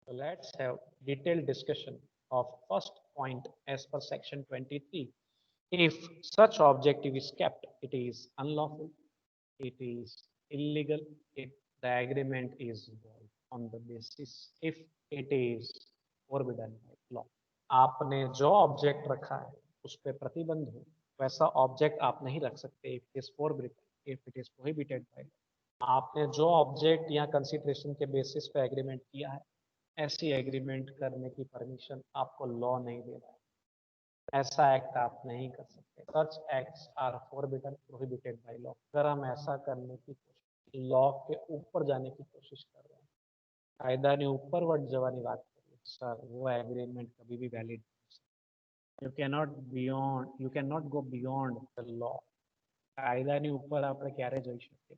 So let's have detailed discussion of first point as per section 23. If such objective is kept, it is unlawful, it is illegal, if the agreement is void on the basis if it is forbidden by law. आपने जो object रखा है उस पर प्रतिबंध हो वैसा object आप नहीं रख सकते if it is forbidden if it is prohibited by law. आपने जो ऑब्जेक्ट या कंसिडरेशन के बेसिस पे एग्रीमेंट किया है ऐसी एग्रीमेंट करने की परमिशन आपको लॉ नहीं दे रहा है। ऐसा एक्ट आप नहीं कर सकते। Such acts are forbidden prohibited by law. अगर हम ऐसा करने की कोशिश लॉ के ऊपर जाने की कोशिश कर रहे हैं કાયદાની ઉપરવટ જવાની વાત કરીએ સર वो एग्रीमेंट कभी भी valid you cannot go beyond the law। કાયદાની ઉપર આપણે ક્યારે જઈ શકીએ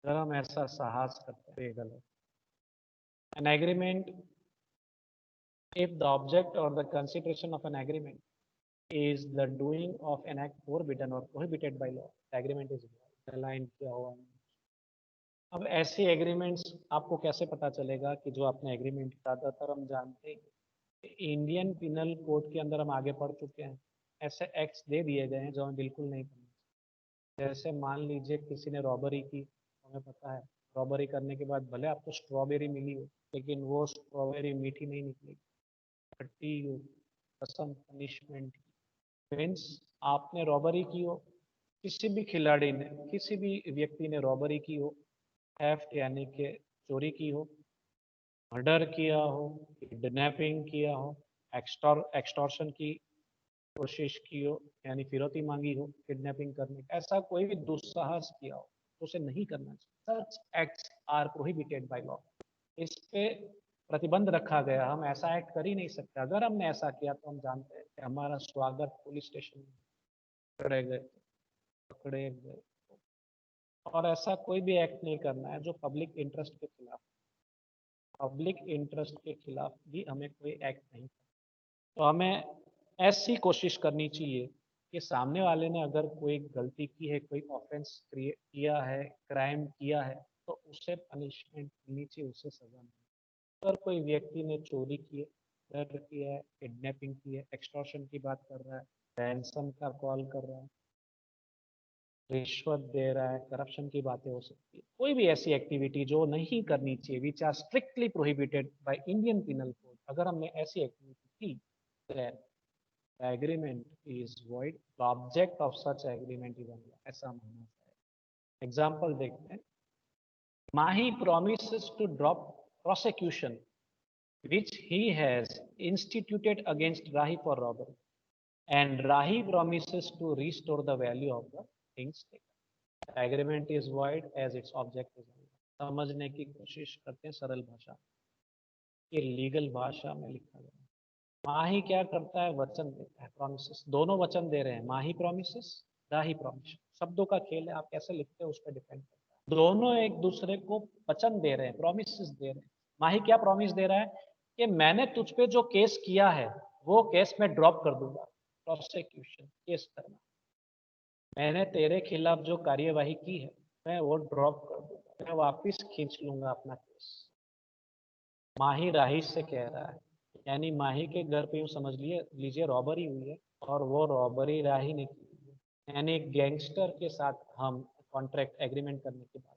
અગર हम ऐसा साहस करते हैं गलत। an agreement if the object or the consideration of an agreement is the doing of an act forbidden or prohibited by law the agreement is aligned किया हुआ है। अब ऐसी एग्रीमेंट्स आपको कैसे पता चलेगा कि जो आपने एग्रीमेंट ज़्यादातर हम जानते हैं इंडियन पिनल कोड के अंदर हम आगे पढ़ चुके हैं। ऐसे एक्ट्स दे दिए गए हैं जो हमें बिल्कुल नहीं करना चाहिए। जैसे मान लीजिए किसी ने रॉबरी की, हमें पता है रॉबरी करने के बाद भले आपको स्ट्रॉबेरी मिली हो लेकिन वो स्ट्रॉबेरी मीठी नहीं निकलेगी, खट्टी हो, कसम पनिशमेंट। मीन्स आपने रॉबरी की हो, किसी भी खिलाड़ी ने किसी भी व्यक्ति ने रॉबरी की हो, थेफ्ट यानी कि चोरी की हो, मर्डर किया हो, किडनैपिंग किया हो, एक्सटॉर्शन की कोशिश की हो यानी फिरौती मांगी हो किडनैपिंग करने का, ऐसा कोई भी दुस्साहस किया हो तो उसे नहीं करना चाहिए। Such acts are prohibited by law. इस पे प्रतिबंध रखा गया, हम ऐसा एक्ट कर ही नहीं सकते। अगर हमने ऐसा किया तो हम जानते हैं कि हमारा स्वागत पुलिस स्टेशन में पकड़े गए। और ऐसा कोई भी एक्ट नहीं करना है जो पब्लिक इंटरेस्ट के खिलाफ। पब्लिक इंटरेस्ट के खिलाफ भी हमें कोई एक्ट नहीं करना। तो हमें ऐसी कोशिश करनी चाहिए कि सामने वाले ने अगर कोई गलती की है, कोई ऑफेंस किया है, क्राइम किया है तो उसे पनिशमेंट मिलनी चाहिए, उसे सजा मिलनी। अगर कोई व्यक्ति ने चोरी की है, मर्डर किया है, किडनैपिंग की है, एक्सटॉर्शन की बात कर रहा है, रैंसम का कॉल कर रहा है, रिश्वत दे रहा है, करप्शन की बातें हो सकती है। कोई भी ऐसी एक्टिविटी जो नहीं करनी चाहिए which are strictly prohibited by Indian penal code, अगर हमने ऐसी एक्टिविटी की then the agreement is void, the object of such agreement is unlawful, ऐसा मानना चाहिए। एग्जाम्पल देखते हैं। Mahi promises to drop prosecution which he has instituted against Rahi for robbery and Rahi promises to restore the value of the things taken। Agreement is void as its object is unlawful। समझने की कोशिश करते हैं सरल भाषा, ये legal भाषा में लिखा गया। माही क्या करता है, वचन देता है, प्रॉमिसेस। दोनों वचन दे रहे हैं, माही प्रॉमिसेस, राही प्रॉमिस। शब्दों का खेल है, आप कैसे लिखते हैं उस पर डिपेंड करता है। दोनों एक दूसरे को वचन दे रहे हैं, प्रॉमिसेस दे रहे हैं। माही क्या प्रॉमिस दे रहा है कि मैंने तुझ पे जो केस किया है वो केस मैं ड्रॉप कर दूंगा। प्रोसिक्यूशन केस करना, मैंने तेरे खिलाफ जो कार्यवाही की है मैं वो ड्रॉप कर दूंगा, मैं वापिस खींच लूंगा अपना केस। माही राही से कह रहा है, यानी माही के घर पे यूँ समझ लीजिए रॉबरी हुई है और वो रॉबरी राही ने की है। यानी गैंगस्टर के साथ हम कॉन्ट्रैक्ट एग्रीमेंट करने के बाद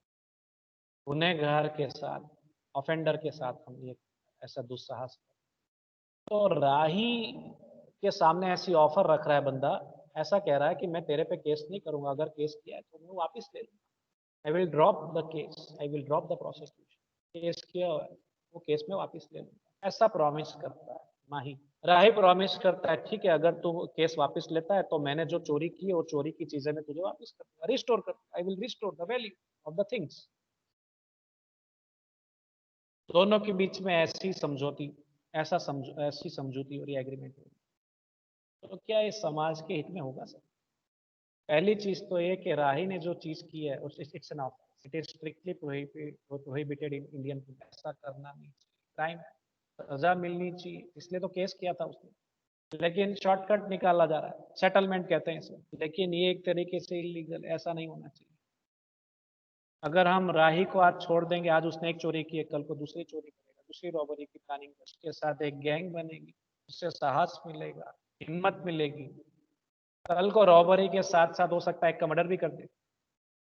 गुनहगार के साथ, ऑफेंडर के साथ हम ये ऐसा दुस्साहस कर, तो राही के सामने ऐसी ऑफर रख रहा है बंदा, ऐसा कह रहा है कि मैं तेरे पे केस नहीं करूंगा, अगर केस किया है तो मैं वापस ले लूंगा। I will drop the case, I will drop the prosecution. Case किया हुआ है वो केस में वापस ले लूंगा, ऐसा प्रॉमिस करता है माही। राही प्रॉमिस करता है ठीक है अगर तू केस वापस लेता है तो मैंने जो चोरी की है वो चोरी की चीजें मैं तुझे वापस कर दूंगा, रिस्टोर कर दूंगा। I will restore the value of the things. दोनों के बीच में ऐसी समझौती और एग्रीमेंट होगी तो क्या ये समाज के हित में होगा सर? पहली चीज तो ये कि राही ने जो चीज की है उस it's an offence, it is strictly prohibited in Indian. ऐसा करना नहीं चाहिए, क्राइम, सजा मिलनी चाहिए, इसलिए तो केस किया था उसने। लेकिन शॉर्टकट निकाला जा रहा है, सेटलमेंट कहते हैं इसे, लेकिन ये एक तरीके से इलीगल, ऐसा नहीं होना चाहिए। अगर हम राही को आज छोड़ देंगे, आज उसने एक चोरी की है कल को दूसरी चोरी करेगा, दूसरी रॉबरी की प्लानिंग, उसके साथ एक गैंग बनेगी, उससे साहस मिलेगा, हिम्मत मिलेगी, कल को रॉबरी के साथ साथ हो सकता है एक का मर्डर भी कर दे।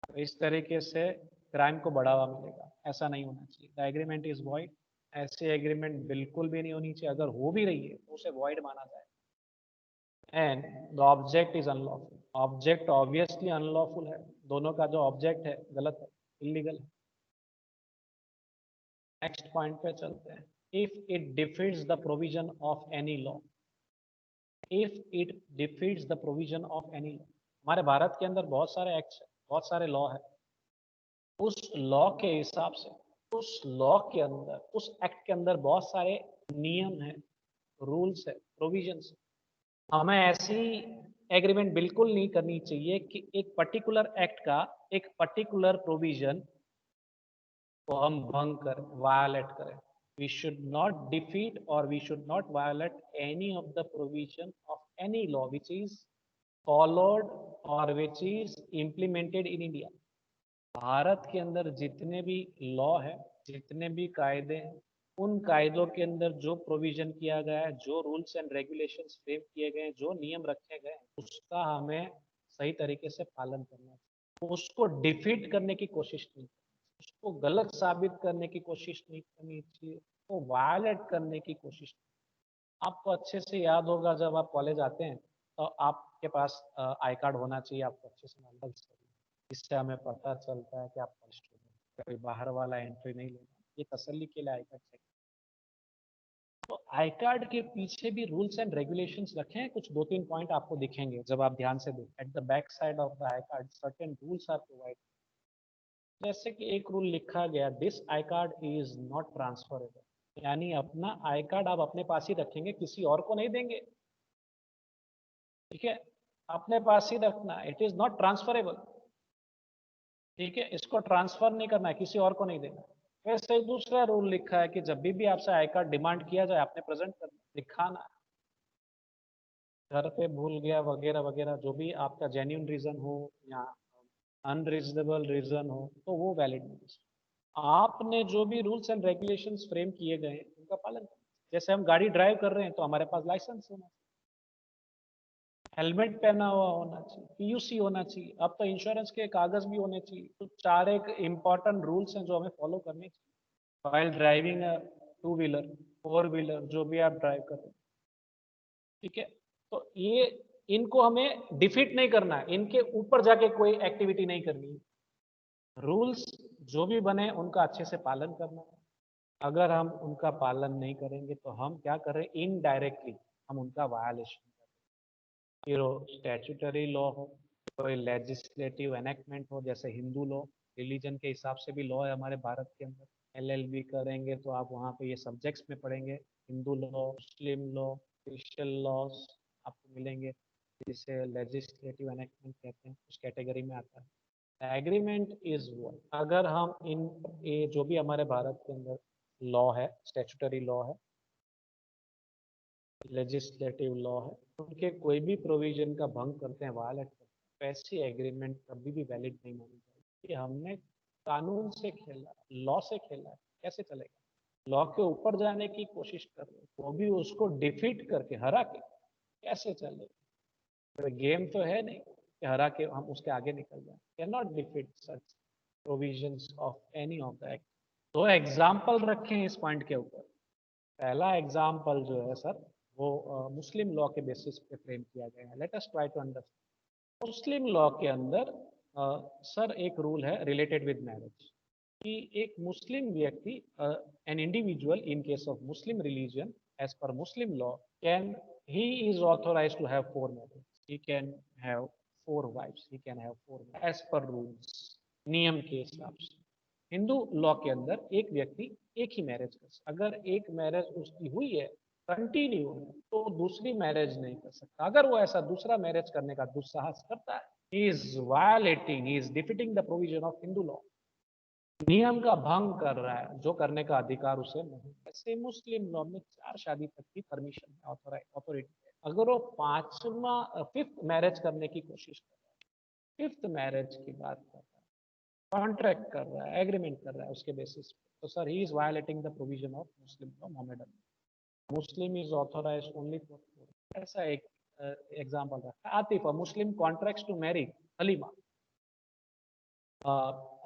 तो इस तरीके से क्राइम को बढ़ावा मिलेगा, ऐसा नहीं होना चाहिए। द एग्रीमेंट इज वॉइड, ऐसी एग्रीमेंट बिल्कुल भी नहीं होनी चाहिए, अगर हो भी रही है तो उसे वॉइड माना जाए। And the object is unlawful, object obviously unlawful है, दोनों का जो ऑब्जेक्ट है गलत है, इलीगल है। नेक्स्ट पॉइंट पे चलते हैं। If it defeats the provision of any law, if it defeats the provision of any law, हमारे भारत के अंदर बहुत सारे एक्ट है, बहुत सारे लॉ है, उस लॉ के हिसाब से, उस लॉ के अंदर, उस एक्ट के अंदर बहुत सारे नियम है, रूल्स है, प्रोविजंस है। हमें ऐसी एग्रीमेंट बिल्कुल नहीं करनी चाहिए कि एक पर्टिकुलर एक्ट का एक पर्टिकुलर प्रोविजन को हम भंग करें, वायलेट करें। We should not defeat or we should not violate any of the provision of any law which is followed or which is implemented in India. Bharat के अंदर जितने भी लॉ है, जितने भी कायदे हैं, उन कायदों के अंदर जो प्रोविजन किया गया है, जो रूल्स एंड रेगुलेशंस फ्रेम किए गए हैं, जो नियम रखे गए हैं, उसका हमें सही तरीके से पालन करना है। उसको डिफीट करने की कोशिश नहीं, उसको गलत साबित करने की कोशिश नहीं करनी चाहिए, उसको वायलेट करने की कोशिश। आपको अच्छे से याद होगा जब आप कॉलेज आते हैं तो आपके पास आई कार्ड होना चाहिए, आपको अच्छे से नॉलेज, इससे हमें पता चलता है कि आप स्टूडेंट, कोई बाहर वाला एंट्री नहीं लेना, ये तसल्ली के लिए आई कार्ड चेक। तो आई कार्ड के पीछे भी रूल्स एंड रेगुलेशंस रखे हैं, कुछ दो तीन पॉइंट आपको दिखेंगे जब आप ध्यान से देखें। At the back side of the I card certain rules are provide. जैसे कि एक रूल लिखा गया, this I card is not transferable, यानी अपना आई कार्ड आप अपने पास ही रखेंगे, किसी और को नहीं देंगे। ठीक है, अपने पास ही रखना, इट इज नॉट ट्रांसफरेबल। ठीक है, इसको ट्रांसफर नहीं करना है, किसी और को नहीं देना। वैसे ही दूसरा रूल लिखा है कि जब भी आपसे आई कार्ड डिमांड किया जाए, आपने प्रेजेंट करना, दिखाना है। घर पे भूल गया वगैरह वगैरह, जो भी आपका जेन्युइन रीजन हो या अनरीजनेबल रीजन हो, तो वो वैलिड नहीं। आपने जो भी रूल्स एंड रेगुलेशंस फ्रेम किए गए हैं उनका पालन करना। जैसे हम गाड़ी ड्राइव कर रहे हैं तो हमारे पास लाइसेंस होना चाहिए, हेलमेट पहना हुआ होना चाहिए, पीयूसी होना चाहिए, अब तो इंश्योरेंस के कागज भी होने चाहिए। तो चार एक इंपॉर्टेंट रूल्स हैं जो हमें फॉलो करने चाहिए while driving two wheeler, four wheeler, जो भी आप ड्राइव कर रहे हैं। ठीक है, तो ये, इनको हमें डिफीट नहीं करना है, इनके ऊपर जाके कोई एक्टिविटी नहीं करनी है। रूल्स जो भी बने उनका अच्छे से पालन करना है। अगर हम उनका पालन नहीं करेंगे तो हम क्या कर रहे हैं, इनडायरेक्टली हम उनका वायलेशन कर रहे हैं। फिर वो स्टैट्यूटरी लॉ हो, कोई लेजिस्लेटिव एनेक्टमेंट हो, जैसे हिंदू लॉ, रिलीजन के हिसाब से भी लॉ है हमारे भारत के अंदर। एलएलबी करेंगे तो आप वहाँ पे ये सब्जेक्ट्स में पढ़ेंगे, Hindu law, Muslim law, Christian laws आपको मिलेंगे, जिसे लेजिस्लेटिव एनेक्टमेंट कहते हैं, उस कैटेगरी में आता है। एग्रीमेंट इज वो, अगर हम इन ये जो भी हमारे भारत के अंदर लॉ है, स्टैट्यूटरी लॉ है, लेजिस्लेटिव लॉ है, उनके कोई भी प्रोविजन का भंग करते हैं, वायलेट करते हैं, तो ऐसी एग्रीमेंट कभी भी वैलिड नहीं मानी जाएगी। कि हमने कानून से खेला, लॉ से खेला है, कैसे चलेगा? लॉ के ऊपर जाने की कोशिश कर रहे हैं, वो भी उसको डिफीट करके, हरा के, कैसे चलेगा? तो गेम तो है नहीं कि हरा के हम उसके आगे निकल जाए। Can not defeat such provisions of any of the act. दो एग्जाम्पल रखे हैं इस पॉइंट के ऊपर। पहला एग्जाम्पल जो है सर, वो मुस्लिम लॉ के बेसिस पे फ्रेम किया गया है। Let us try to understand. Muslim law के अंदर सर एक रूल है रिलेटेड विद मैरिज, कि एक मुस्लिम व्यक्ति, an individual in case of Muslim religion, as per Muslim law, can, he is authorized to have four marriages, he can have four wives, he can have four as per rules, नियम के हिसाब से। Hindu law के अंदर एक व्यक्ति एक ही marriage कर सकता, अगर एक मैरिज उसकी हुई है कंटिन्यू है तो दूसरी मैरिज नहीं कर सकता। अगर वो ऐसा दूसरा मैरिज करने का दुस्साहस करता है, he is violating, he is defeating the provision of Hindu law, नियम का भंग कर रहा है, जो करने का अधिकार उसे नहीं। ऐसे मुस्लिम लॉ में चार शादी तक की परमिशन है, अथॉरिटी है। अगर वो फिफ्थ मैरिज करने की कोशिश कर रहा है, फिफ्थ मैरिज की बात कर रहा है, कॉन्ट्रैक्ट कर रहा है, एग्रीमेंट कर रहा है उसके बेसिस पे, तो sir he is violating the provision of Muslim law Mohammedan. Muslim is authorized only for, ऐसा एक एग्जांपल रखा। Atif, Muslim contracts to marry Halima,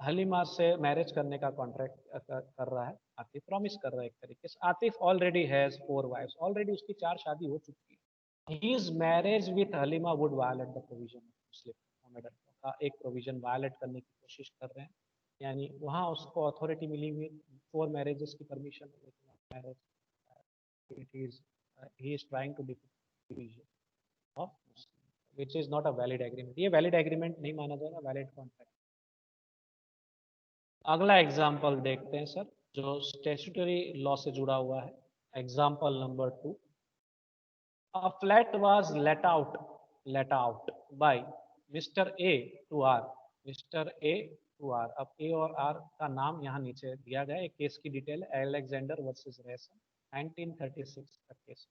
Halima से मैरिज करने का कॉन्ट्रैक्ट कर रहा है, आतिफ प्रॉमिस कर रहा है एक तरीके से। Atif already has 4 wives, already उसकी 4 शादी हो चुकी है। His marriage with Halima would violate the provision of Muslim Mohammedan का एक प्रोविजन वायलेट करने की कोशिश कर रहे हैं, यानी वहाँ उसको अथॉरिटी मिली हुई 4 मैरिजेस की permission, marriage he is trying to defend division of Muslim, which is not a valid agreement। ये valid agreement नहीं माना जाएगा, valid contract। अगला एग्जाम्पल देखते हैं सर, जो स्टेचुटरी लॉ से जुड़ा हुआ है। Example number 2, a flat was let out by Mr. A to R, Mr. A to R। अब A और R का नाम यहाँ नीचे दिया गया है। एक केस की डिटेल है, अलेक्जेंडर वर्सेस रेसन, 1936 का केस।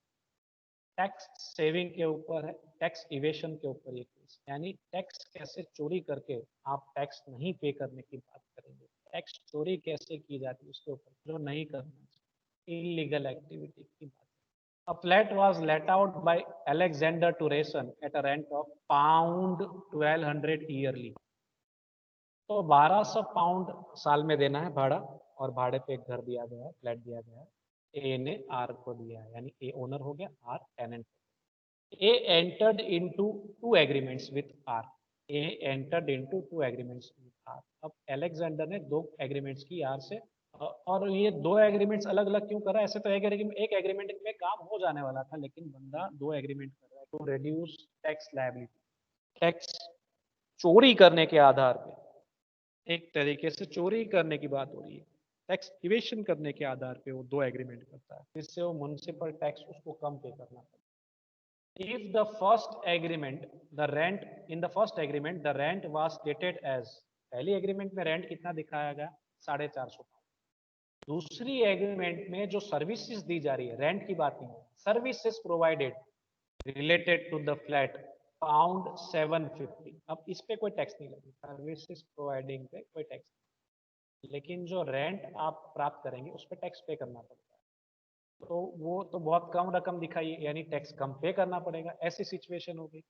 टैक्स सेविंग के ऊपर है, टैक्स इवेशन के ऊपर ये केस, यानी टैक्स कैसे चोरी करके आप टैक्स नहीं पे करने की बात करेंगे। टैक्स चोरी कैसे की जाती है उसके ऊपर, जो नहीं करना चाहिए, इलीगल एक्टिविटी की बात। A flat was let out by Alexander to Rayson at a rent of pound 1200 yearly। तो 1200 पाउंड साल में देना है भाड़ा, और भाड़े पे एक घर दिया गया है, फ्लैट दिया गया है। ए ने आर को दिया है, यानी ए ओनर हो गया, R tenant. A entered into 2 agreements with R। A entered into 2 agreements with R। अब अलेक्जेंडर ने 2 एग्रीमेंट्स की आर से, और ये 2 एग्रीमेंट्स अलग अलग क्यों कर रहा है? ऐसे तो एक एग्रीमेंट में काम हो जाने वाला था, लेकिन बंदा 2 एग्रीमेंट कर रहा है to reduce tax liability. Tax चोरी करने के आधार पे, एक तरीके से चोरी करने की बात हो रही है, टैक्स इवेशन करने के आधार पे वो 2 एग्रीमेंट करता है, जिससे वो म्युनिसिपल टैक्स उसको कम पे करना पड़ता है। If the first agreement, the rent in the first agreement, the rent was stated as, पहली एग्रीमेंट में रेंट कितना दिखाया गया? 450। दूसरी एग्रीमेंट में जो सर्विसेज दी जा रही है, रेंट की बात नहीं, services provided related to the flat, pound 750। अब इस पे कोई टैक्स नहीं लगी, सर्विसेज प्रोवाइडिंग पे कोई टैक्स नहीं, लेकिन जो रेंट आप प्राप्त करेंगे उस पर टैक्स पे करना पड़ता है। तो वो तो बहुत कम रकम दिखाई है, यानी टैक्स कम पे करना पड़ेगा, ऐसी सिचुएशन होगी।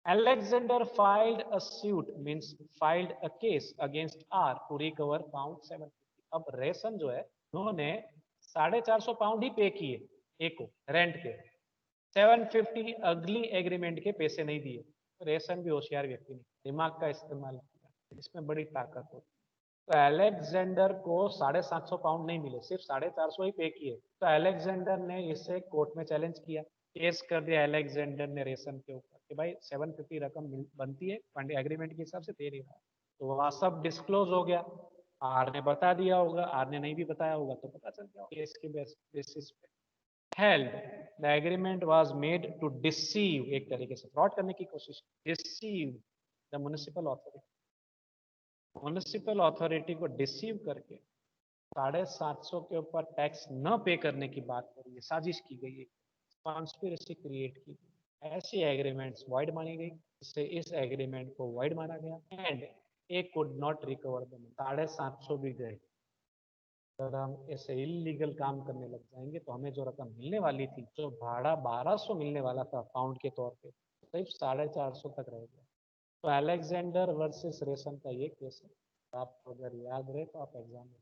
Alexander filed a suit, means filed a case against R to recover pound 750। अब रेसन जो है, उन्होंने 450 पाउंड ही पे किए ए को रेंट के, 750 अगली एग्रीमेंट के पैसे नहीं दिए। तो रेसन भी होशियार व्यक्ति नहीं, दिमाग का इस्तेमाल किया, इसमें बड़ी ताकत होती है। तो अलेक्जेंडर को 750 पाउंड नहीं मिले, सिर्फ 450 ही पे किए। तो अलेक्जेंडर ने इसे कोर्ट में चैलेंज किया, केस कर दिया अलेक्जेंडर ने रेसन के ऊपर कि भाई 750 रकम बनती है, एग्रीमेंट के हिसाब से दे नहीं रहा। तो वहाँ सब डिस्क्लोज हो गया, आर ने बता दिया होगा, आर ने नहीं भी बताया होगा तो पता चल गया केस के बेसिस पे। Held the agreement was made to deceive, एक तरीके से फ्रॉड करने की कोशिश, deceive the municipal authority, municipal authority को डिसीव करके 750 के ऊपर टैक्स न पे करने की बात हो रही है, साजिश की गई है, कॉन्स्पिरेसी क्रिएट की गई। ऐसी एग्रीमेंट्स वॉइड मानी गई, इससे इस एग्रीमेंट को वॉइड माना गया and A could not recover the money. 750 भी गए। अगर हम ऐसे इलीगल काम करने लग जाएंगे तो हमें जो रकम मिलने वाली थी, जो भाड़ा 1200 मिलने वाला था पाउंड के तौर पे, सिर्फ 450 तक रह गया। तो अलेक्जेंडर वर्सेस रेसन का ये केस है, आपको अगर याद रहे तो आप एग्जाम में।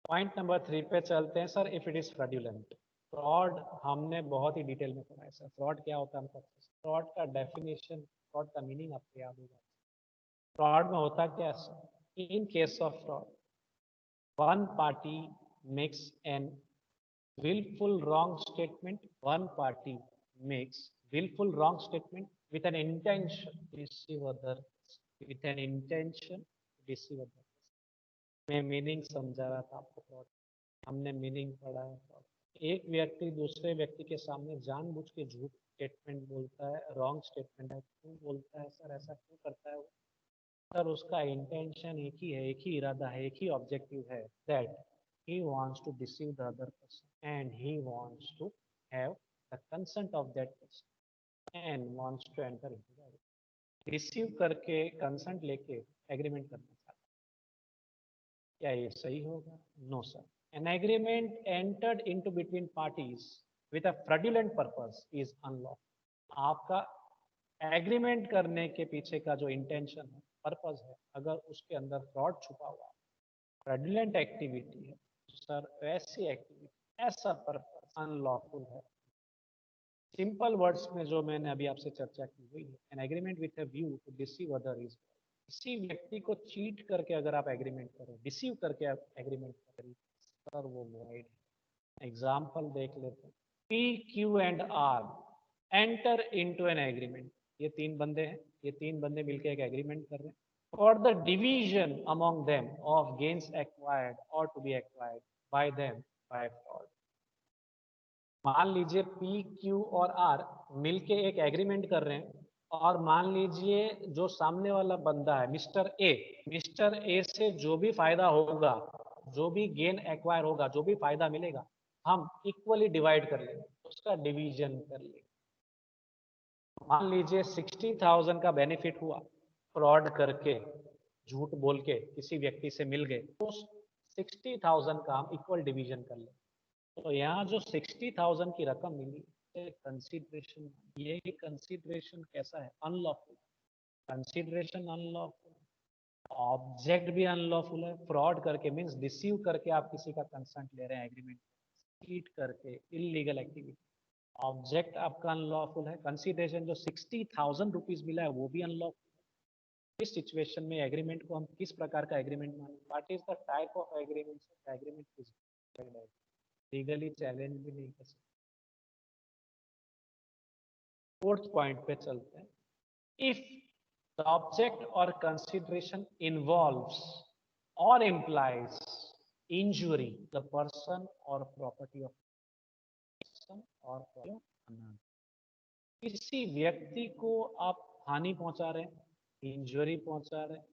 पॉइंट नंबर 3 पे चलते हैं sir, if it is fraudulent. Fraud हमने बहुत ही डिटेल में पढ़ा है सर, फ्रॉड क्या होता है हमको। फ्रॉड का डेफिनेशन, फ्रॉड का मीनिंग आपको याद होगा। फ्रॉड में होता क्या है? इन case of fraud, one party makes an willful wrong statement, one party makes willful wrong statement with an intention to deceive others, with an intention to deceive others। मैं meaning समझा रहा था आपको फ्रॉड, हमने मीनिंग पढ़ा है fraud. एक व्यक्ति दूसरे व्यक्ति के सामने जानबूझ के झूठ स्टेटमेंट बोलता है, रॉन्ग स्टेटमेंट है, क्यों बोलता है सर, ऐसा क्यों करता है वो? सर उसका इंटेंशन एक ही है, एक ही इरादा है, एक ही ऑब्जेक्टिव है, that he wants to deceive the other person and he wants to have the consent of that person and wants to enter into the agreement। Receive करके कंसेंट लेके एग्रीमेंट करना चाहता है। क्या ये सही होगा? No sir. An agreement entered into between parties with a fraudulent purpose is unlawful. आपका एग्रीमेंट करने के पीछे का जो इंटेंशन है, पर्पस है, अगर उसके अंदर फ्रॉड छुपा हुआ है, फ्रॉडुलेंट एक्टिविटी है, तो सर वैसी एक्टिविटी, ऐसा पर्पस अनलॉफुल है। सिंपल वर्ड्स में जो मैंने अभी आपसे चर्चा की हुई है, an agreement with a view to deceive other is, किसी व्यक्ति को चीट करके अगर आप एग्रीमेंट करें, डिसीव करके आप एग्रीमेंट करें, सर वो वॉइड है। एग्जाम्पल देख लेते हैं। P Q and R enter into an agreement. ये तीन बंदे हैं, ये तीन बंदे मिलकर एक एग्रीमेंट कर रहे हैं for the division among them of gains acquired or to be acquired by them by fraud. मान लीजिए पी क्यू और आर मिलके एक एग्रीमेंट कर रहे हैं, और मान लीजिए जो सामने वाला बंदा है मिस्टर ए से जो भी फायदा होगा, जो भी गेन एक्वायर होगा, जो भी फायदा मिलेगा, हम इक्वली डिवाइड कर लेंगे, उसका डिवीजन कर लेंगे। मान लीजिए 60,000 का बेनिफिट हुआ, फ्रॉड करके, झूठ बोल के किसी व्यक्ति से मिल गए, तो 60,000 का हम इक्वल डिवीजन कर लें। तो यहाँ जो 60,000 की रकम मिली, कंसिडरेशन, ये कंसिडरेशन कैसा है? अनलॉफुल। कंसिडरेशन अनलॉफुल, ऑब्जेक्ट भी अनलॉफुल है। फ्रॉड करके मीन्स डिसीव करके आप किसी का कंसेंट ले रहे हैं एग्रीमेंट, चीट करके, इलीगल एक्टिविटी। ऑब्जेक्ट आपका अनलॉफुल है। कंसिडरेशन जो 60,000 रुपीज मिला है वो भी अनलॉफुल। इस सिचुएशन में एग्रीमेंट को हम किस प्रकार का एग्रीमेंट माने? What is the type of agreement? Agreement is legally challenge भी नहीं कर सकते। फोर्थ पॉइंट पे चलते हैं। इफ द ऑब्जेक्ट और कंसिडरेशन इन्वॉल्व्स और implies injury the person or property of person or property of another। किसी व्यक्ति को आप हानि पहुंचा रहे हैं, इंजरी पहुंचा रहे हैं,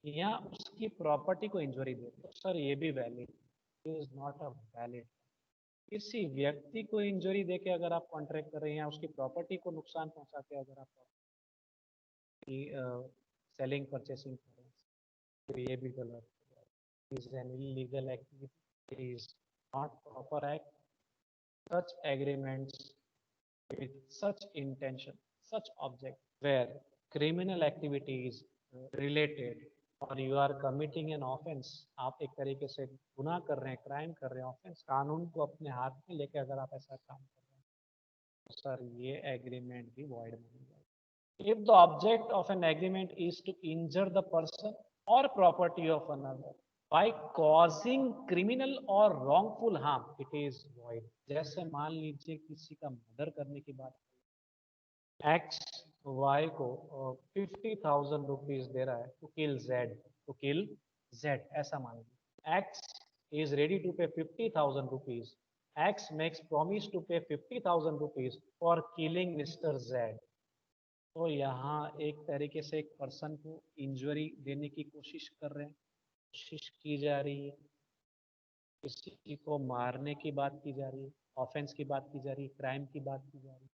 या उसकी प्रॉपर्टी को इंजरी दे रहे हैं, तो सर ये भी valid is not a valid. किसी व्यक्ति को इंजरी देके अगर आप कॉन्ट्रैक्ट कर रहे हैं, या उसकी प्रॉपर्टी को नुकसान पहुंचा के अगर आप सेलिंग परचेसिंग कर रहे हैं, तो ये भी गलत is an illegal activity, it is not proper act। Such agreements with such intention, such object, where criminal activity is related और you are committing an offense, आप एक तरीके से गुनाह कर रहे हैं, क्राइम कर रहे हैं, ऑफेंस, कानून को अपने हाथ में लेके अगर आप ऐसा काम कर रहे हैं, तो सर ये एग्रीमेंट भी void मानी जाएगी। If the object of an agreement is to injure the person or property of another by causing criminal or wrongful harm, it is void। जैसे मान लीजिए किसी का मर्डर करने की बात, एक्स वाई को 50,000 रुपीज दे रहा है टू किल जेड, ऐसा मान लीजिए x is ready to pay 50,000 rupees. X makes promise to pay 50,000 rupees for killing mister Z. तो यहाँ एक तरीके से एक पर्सन को इंजरी देने की कोशिश कर रहे हैं, कोशिश की जा रही है, किसी को मारने की बात की जा रही है, ऑफेंस की बात की जा रही है, क्राइम की बात की जा रही है।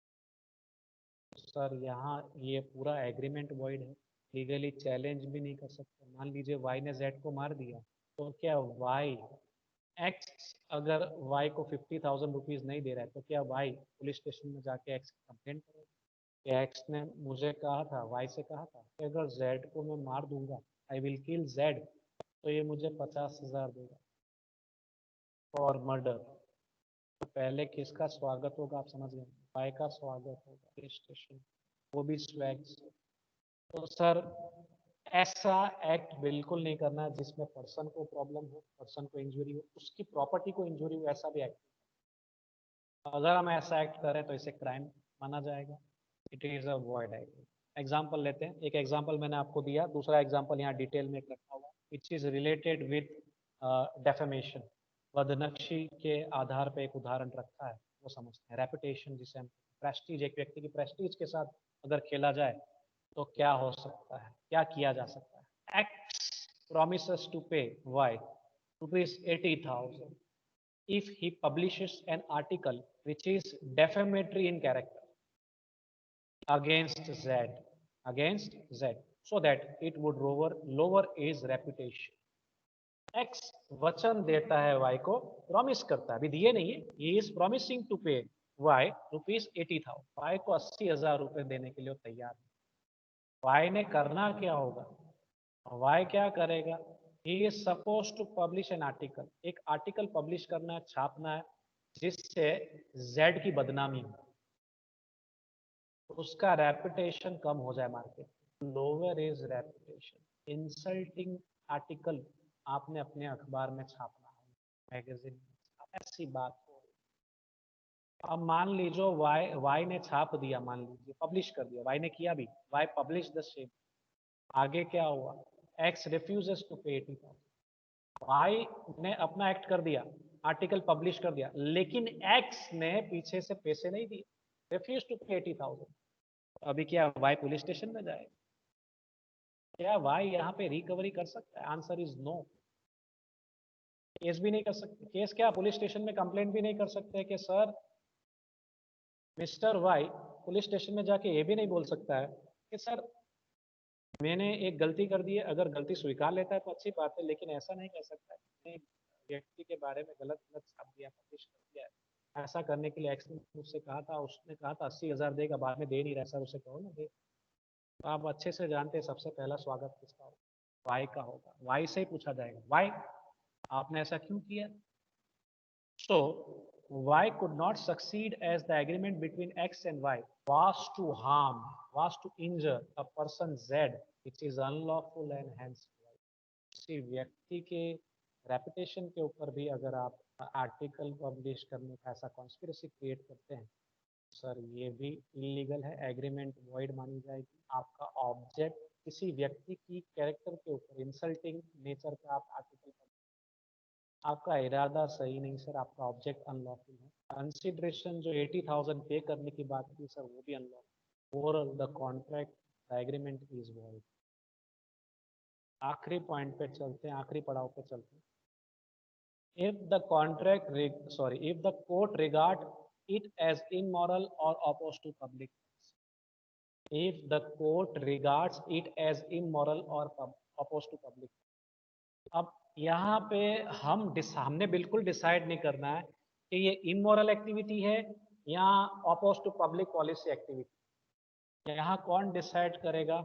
सर यहाँ ये पूरा एग्रीमेंट वॉइड है, लीगली चैलेंज भी नहीं कर सकते। मान लीजिए वाई ने जेड को मार दिया, तो क्या वाई, एक्स अगर वाई को 50,000 रुपीज नहीं दे रहा है, तो क्या वाई पुलिस स्टेशन में जाके एक्स की कंप्लेंट करेगा? एक्स ने मुझे कहा था, वाई से कहा था कि अगर जेड को मैं मार दूंगा, आई विल किल जेड, तो ये मुझे 50,000 देगा फॉर मर्डर। तो पहले किसका स्वागत होगा? आप समझ गए, वाई का स्वागत होगा पुलिस स्टेशन, वो भी स्वैग से। तो सर ऐसा एक्ट बिल्कुल नहीं करना है जिसमें पर्सन को प्रॉब्लम हो, पर्सन को इंजरी हो, उसकी प्रॉपर्टी को इंजरी हो, ऐसा भी एक्ट। अगर हम ऐसा एक्ट करें तो इसे क्राइम माना जाएगा, it is a void act. Example लेते हैं, एक एग्जाम्पल मैंने आपको दिया, दूसरा एग्जाम्पल यहाँ डिटेल में रखा हुआ, which is related with defamation. बदनक्षी के आधार पे एक उदाहरण रखा है, वो समझते हैं। रेपुटेशन, जिसे हम प्रेस्टीज, एक व्यक्ति की प्रेस्टीज के साथ अगर खेला जाए तो क्या हो सकता है, क्या किया जा सकता है? X promises to pay y rupees 80,000 if he publishes an article which is defamatory in character against Z against Z so that it would lower his reputation. X वचन देता है Y को, प्रॉमिस करता है, अभी दिए नहीं है, he is promising to pay Y ₹80,000, Y को 80,000 रुपए देने के लिए वो तैयार है। Y ने करना क्या होगा? Y क्या करेगा? He is supposed to publish an article, एक आर्टिकल पब्लिश करना है, छापना है, जिससे Z की बदनामी हो, उसका रेपुटेशन कम हो जाए market, lower is reputation. Insulting article आपने अपने अखबार में छापना है, मैगजीन में, ऐसी बात हो। अब मान लीजिए वाई ने छाप दिया, मान लीजिए पब्लिश कर दिया, वाई ने किया भी, वाई पब्लिश द सेम, आगे क्या हुआ? एक्स रिफ्यूजेस टू पे 80,000, वाई ने अपना एक्ट कर दिया, आर्टिकल पब्लिश कर दिया, लेकिन एक्स ने पीछे से पैसे नहीं दिए, रिफ्यूज टू पे 80,000। अभी क्या वाई पुलिस स्टेशन में जाए? क्या वाई यहाँ पे रिकवरी कर सकता है? Answer is no. केस भी नहीं कर सकते। केस क्या, पुलिस स्टेशन में कंप्लेंट भी नहीं कर सकते कि sir mister Y, police station में जाके ये भी नहीं बोल सकता है कि सर मैंने एक गलती कर दी है। अगर गलती स्वीकार लेता है तो अच्छी बात है, लेकिन ऐसा नहीं कह सकता है मैंने व्यक्ति के बारे में गलत गलत छाप दिया, पब्लिश कर दिया है। ऐसा करने के लिए एक्स ने मुझसे कहा था, उसने कहा था 80,000 देगा, बाद में दे नहीं रहा, सर उसे कहो ना दे। तो आप अच्छे से जानते हैं सबसे पहला स्वागत किसका होगा? वाई का होगा। वाई से ही पूछा जाएगा, वाई आपने ऐसा क्यों किया? So Y could not succeed as the agreement between X and Y was to harm, was to injure a person Z, which is unlawful and hence void. किसी व्यक्ति के रेपुटेशन के ऊपर भी अगर आप आर्टिकल पब्लिश करने का ऐसा कॉन्स्पिरेसी क्रिएट करते हैं, सर ये भी इलीगल है, एग्रीमेंट वॉइड मानी जाएगी। आपका ऑब्जेक्ट किसी व्यक्ति की कैरेक्टर के ऊपर इंसल्टिंग नेचर का आप आर्टिकल, आपका इरादा सही नहीं सर, आपका ऑब्जेक्ट अनलॉफुल है। कंसिडरेशन जो 80,000 पे करने की बात की सर, वो भी unlawful. Overall the contract, the agreement is void. आखिरी पॉइंट पे चलते हैं, आखिरी पड़ाव पे चलते हैं। If the contract if the court regard it as immoral or oppose to public, if the court regards it as immoral or oppose to public. अब यहाँ पे हमने बिल्कुल डिसाइड नहीं करना है कि ये इमोरल एक्टिविटी है या oppose to public policy activity. यहाँ कौन डिसाइड करेगा?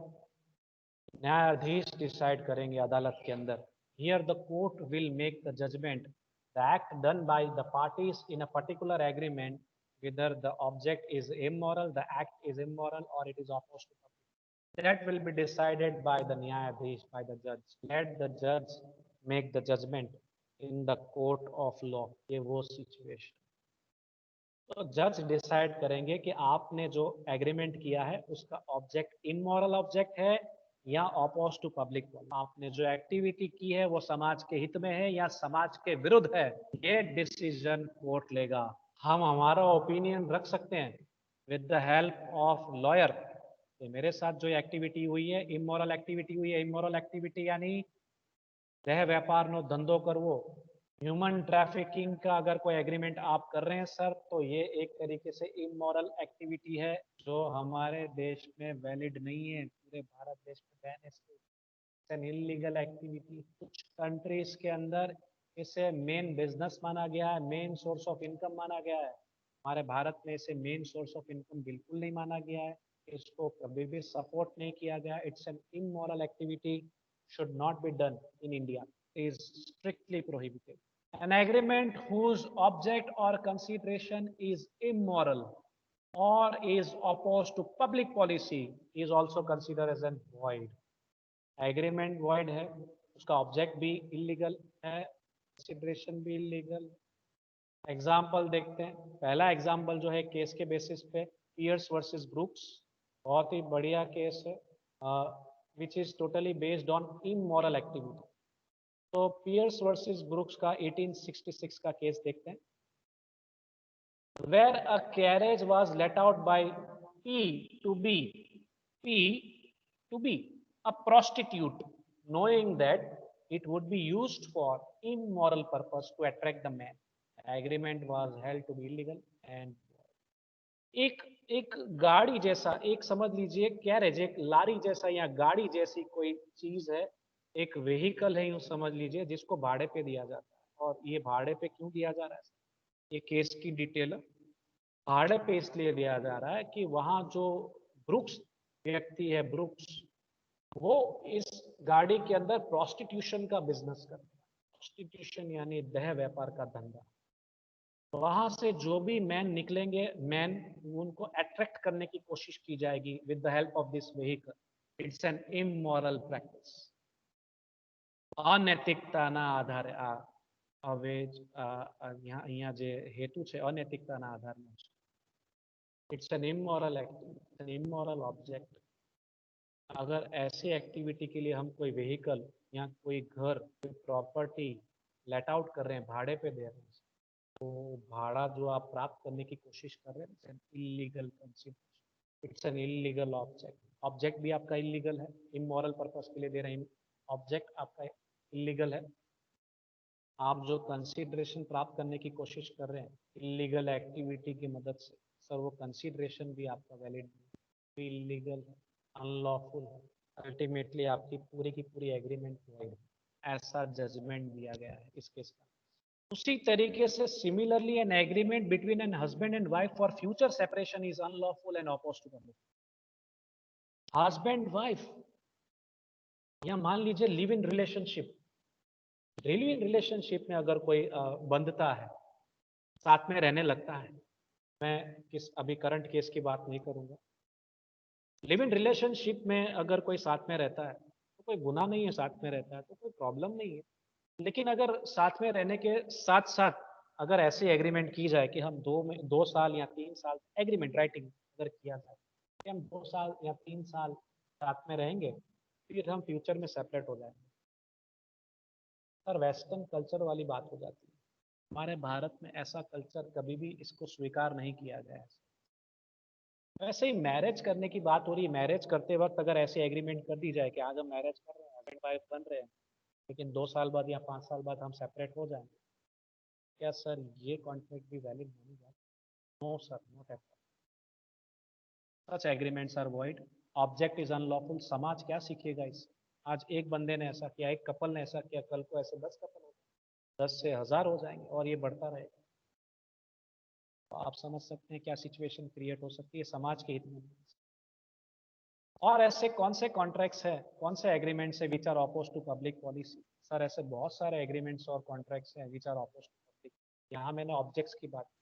न्यायाधीश डिसाइड करेंगे अदालत के अंदर। Here the court will make the judgement the act done by the parties in a particular agreement, whether the object is immoral, the act is immoral, or it is opposed to public. That will be decided by the न्यायाधीश, by the judge. Let the judge make the judgment in the court of law. ये वो situation, तो जज decide करेंगे कि आपने जो agreement किया है उसका ऑब्जेक्ट इमोरल ऑब्जेक्ट है या अपोज टू पब्लिक। आपने जो एक्टिविटी की है वो समाज के हित में है या समाज के विरुद्ध है, ये डिसीजन कोर्ट लेगा। हम हमारा ओपिनियन रख सकते हैं with the help of lawyer कि मेरे साथ जो एक्टिविटी हुई है इमोरल एक्टिविटी हुई है। इमोरल एक्टिविटी यानी देह व्यापार नो धंधो करवो, ह्यूमन ट्रैफिकिंग का अगर कोई एग्रीमेंट आप कर रहे हैं सर, तो ये एक तरीके से इमोरल एक्टिविटी है जो हमारे देश में वैलिड नहीं है, पूरे भारत देश में बैन है। An illegal activity. कुछ कंट्रीज के अंदर इसे मेन बिजनेस माना गया है, मेन सोर्स ऑफ इनकम माना गया है। हमारे भारत में इसे मेन सोर्स ऑफ इनकम बिल्कुल नहीं माना गया है, इसको कभी भी सपोर्ट नहीं किया गया। It's an immoral activity, should not be done in India, is strictly prohibited. An agreement whose object or consideration is immoral or is opposed to public policy is also considered as an void. Agreement void है, उसका object भी illegal है, consideration भी illegal. Example देखते हैं। पहला example जो है केस के बेसिस पे, पियर्स वर्सेस ब्रूक्स, बहुत ही बढ़िया केस है, which is totally based on immoral activity. तो पियर्स वर्सेस ब्रूक्स का 1866 का केस देखते हैं। Where a carriage was let out by P to B, P to B, a prostitute, knowing that it would be used for immoral purpose to attract the man. The agreement was held to be illegal and एक एक गाड़ी जैसा, एक समझ लीजिए carriage, एक लारी जैसा या गाड़ी जैसी कोई चीज है, एक व्हीकल है यूं समझ लीजिए, जिसको भाड़े पे दिया जाता है। और ये भाड़े पे क्यों दिया जा रहा है? ये केस की डिटेल है। भाड़े पे इसलिए दिया जा रहा है कि वहाँ जो ब्रुक्स व्यक्ति है, ब्रुक्स, वो इस गाड़ी के अंदर प्रोस्टिट्यूशन का बिजनेस करता है। प्रोस्टिट्यूशन यानी देह व्यापार का धंधा। वहां से जो भी मैन निकलेंगे, मैन, उनको अट्रैक्ट करने की कोशिश की जाएगी with the help of this vehicle. It's an immoral practice. અનૈતિકતાના આધારે આ અવેજ અહીંયા જે હેતુ છે અનૈતિકતાના આધારનો છે. It's an immoral activity, an immoral object. अगर ऐसी एक्टिविटी के लिए हम कोई व्हीकल या कोई घर, कोई प्रॉपर्टी लेट आउट कर रहे हैं, भाड़े पे दे रहे हैं, तो भाड़ा जो आप प्राप्त करने की कोशिश कर रहे हैं, illegal consideration. It's an illegal object. Object भी आपका इलीगल है, इमोरल पर्पस के लिए दे रहे हैं, ऑब्जेक्ट आपका इलीगल है। आप जो कंसिडरेशन प्राप्त करने की कोशिश कर रहे हैं इलीगल एक्टिविटी की मदद से, सर वो कंसिडरेशन भी आपका वैलिड नहीं, इलीगल है, अनलॉफुल है। अल्टीमेटली आपकी पूरी की पूरी एग्रीमेंट वॉइड है। ऐसा जजमेंट दिया गया है इस केस का। उसी तरीके से similarly an agreement between an husband and wife for future separation is unlawful and oppose to public. Husband wife, या मान लीजिए live in relationship, live in relationship में अगर कोई बंधता है, साथ में रहने लगता है, मैं किस अभी करंट केस की बात नहीं करूंगा। लिव इन रिलेशनशिप में अगर कोई साथ में रहता है तो कोई गुनाह नहीं है, साथ में रहता है तो कोई प्रॉब्लम नहीं है। लेकिन अगर साथ में रहने के साथ साथ अगर ऐसी एग्रीमेंट की जाए कि हम 2 साल या 3 साल, एग्रीमेंट राइटिंग अगर किया जाए कि हम 2 साल या 3 साल साथ में रहेंगे, फिर हम फ्यूचर में सेपरेट हो जाएंगे, सर वेस्टर्न कल्चर वाली बात हो जाती है। हमारे भारत में ऐसा कल्चर कभी भी इसको स्वीकार नहीं किया गया है। वैसे ही मैरिज करने की बात हो रही है, मैरिज करते वक्त अगर ऐसी एग्रीमेंट कर दी जाए कि आज हम मैरिज कर रहे हैं, हस्बैंड वाइफ बन रहे हैं, लेकिन 2 साल बाद या 5 साल बाद हम सेपरेट हो जाएंगे, क्या सर ये कॉन्ट्रैक्ट भी वैलिड नहीं है? No sir, not at all. Such agreements are void, object is unlawful. समाज क्या सीखेगा इससे? आज एक बंदे ने ऐसा किया, एक कपल ने ऐसा किया, कल को ऐसे 10 कपल हो, 10 से 1000 हो जाएंगे और ये बढ़ता रहेगा। तो आप समझ सकते हैं क्या सिचुएशन क्रिएट हो सकती है समाज के हित में। और ऐसे कौन से कॉन्ट्रैक्ट्स हैं, कौन से एग्रीमेंट्स है which are oppose to public policy? Sir ऐसे बहुत सारे एग्रीमेंट्स और कॉन्ट्रैक्ट्स हैं which are oppose to public. यहाँ मैंने ऑब्जेक्ट्स की बात की,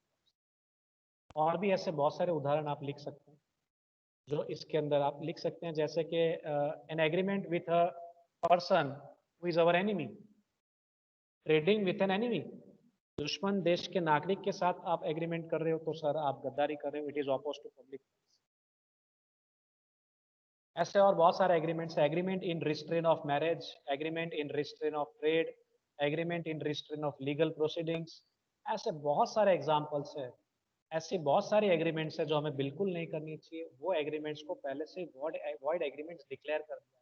और भी ऐसे बहुत सारे उदाहरण आप लिख सकते हैं जो इसके अंदर आप लिख सकते हैं, जैसे कि N agreement with a person who is our enemy, trading with an enemy. दुश्मन देश के नागरिक के साथ आप एग्रीमेंट कर रहे हो तो सर आप गद्दारी कर रहे हो, it is oppose to public. ऐसे और बहुत सारे एग्रीमेंट्स है, agreement in restraint of marriage, agreement in restraint of trade, agreement in restraint of legal proceedings. ऐसे बहुत सारे एग्जांपल्स है, ऐसी बहुत सारी एग्रीमेंट्स है जो हमें बिल्कुल नहीं करनी चाहिए। वो एग्रीमेंट्स को पहले से वॉइड एग्रीमेंट्स डिक्लेयर कर दिया।